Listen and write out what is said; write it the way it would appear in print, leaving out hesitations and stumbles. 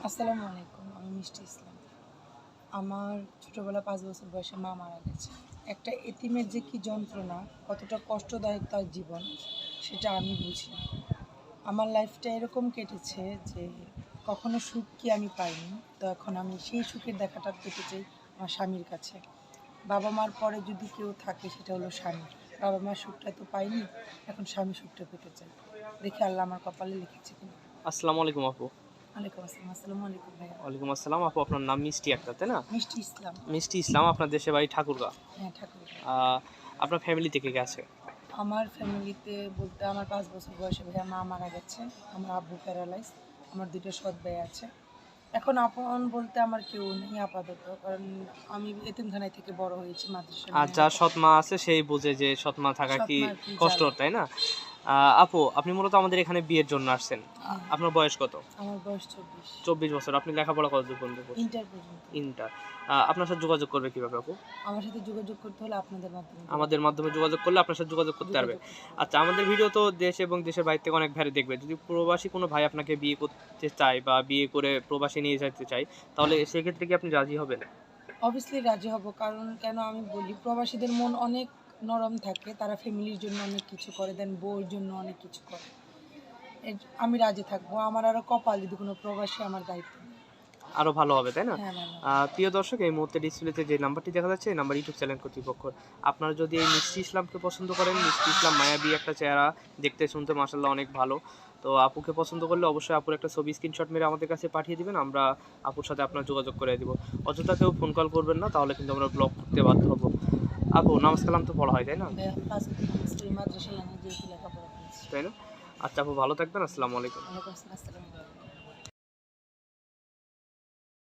আসসালামু আলাইকুম। আমি মিষ্টি ইসলাম। আমার ছোটোবেলা ৫ বছর বয়সে মা মারা গেছে। একটা এতিমের যে কী যন্ত্রণা, কতটা কষ্টদায়ক তার জীবন, সেটা আমি বুঝি। আমার লাইফটা এরকম কেটেছে যে কখনো সুখ কি আমি পাইনি। তো এখন আমি সেই সুখের দেখাটা পেতে চাই আমার স্বামীর কাছে। বাবা মার পরে যদি কেউ থাকে সেটা হলো স্বামী। বাবা মার সুখটা তো পাইনি, এখন স্বামী সুখটা পেতে চাই। দেখি আল্লাহ আমার কপালে লিখেছে কিনা। আসসালামু আলাইকুম আপু। ওয়ালাইকুম আসসালাম। আসসালামু আলাইকুম ভাইয়া। ওয়ালাইকুম আসসালাম আপু, আপনার নাম মিষ্টি একটা, তাই না? মিষ্টি ইসলাম। মিষ্টি ইসলাম, আপনার দেশের বাড়ি ঠাকুরগাঁও। হ্যাঁ, ঠাকুর। আহ, আপনার ফ্যামিলি থেকে কে আছে? আমার ফ্যামিলিতে বলতে আমার ৫ বছর বয়সে ভাইয়া মা মারা গেছে। আমার আব্বু প্যারালাইজ। আমার ২ টা সৎ ভাই আছে। এখন আপন বলতে আমার কেউ নেই আপাতত। কারণ আমি এতিমখানায় থেকে বড় হয়েছি মাদ্রাসায়। আর যার সৎ মা আছে সেই বোঝে যে সৎ মা থাকা সৎ কি মার কি কষ্ট, জ্বালা। তাই না? আপু, আপনি মূলত আমাদের এখানে বিয়ের জন্য আসছেন। হ্যাঁ, আপনার বয়স কত? আমার বয়স ২৪। 24 বছর। আপনি লেখাপড়া কতদূর পর্যন্ত করছেন? ইন্টার পর্যন্ত। ইন্টার। আপনার সাথে যোগাযোগ করবে কিভাবে আপু? আমার সাথে যোগাযোগ করতে হলে আপনাদের মাধ্যমে আমাদের মাধ্যমে যোগাযোগ করলে আপনার সাথে যোগাযোগ করতে পারবে। যোগাযোগ করতে হবে। আচ্ছা, আমাদের ভিডিও তো দেশ এবং দেশের বাইরে থেকে অনেক ভাই দেখবে। যদি প্রবাসী কোনো ভাই আপনাকে বিয়ে করতে চায় বা বিয়ে করে প্রবাসে নিয়ে যেতে চায়, তাহলে সেক্ষেত্রে কি আপনি রাজি হবেন? অবভিয়াসলি রাজি হব। কারণ কেন আমি বলি, প্রবাসীদের মন অনেক নরম থাকে। তারা ফ্যামিলির জন্য অনেক কিছু করে দেন, বউয়ের জন্য অনেক কিছু করে। আমি রাজি থাকবো। আমার আরও কপাল যদি কোনো প্রবাসী আমার দায়িত্ব নেয়। আরো ভালো হবে, তাই না? হ্যাঁ, ভালো। প্রিয় দর্শক, এই মুহূর্তে ডিসপ্লেতে যে নাম্বারটি দেখা যাচ্ছে এই নাম্বার ইউটিউব চ্যানেল কর্তৃপক্ষ। আপনারা যদি এই মিষ্টি ইসলামকে পছন্দ করেন, মিষ্টি ইসলাম মায়াবী একটা চেহারা, দেখতে শুনতে মাশাআল্লাহ অনেক ভালো। তো আপুকে পছন্দ করলে অবশ্যই আপুর একটা ছবি স্ক্রিনশট মেরে আমাদের কাছে পাঠিয়ে দিবেন, আমরা আপুর সাথে আপনার যোগাযোগ করে দিব। অযথা কেউ ফোন কল করবেন না, তাহলে কিন্তু আমরা ব্লক করতে বাধ্য হব। আপু, নামাজ কালাম তো পড়া হয়, তাই না? পাঁচ মাদ্রাসায় আমি যেহেতু লেখাপড়া করেছি। তাই না? আচ্ছা আপু, ভালো থাকবেন। আসসালামু আলাইকুম। ওয়ালাইকুম আসসালাম।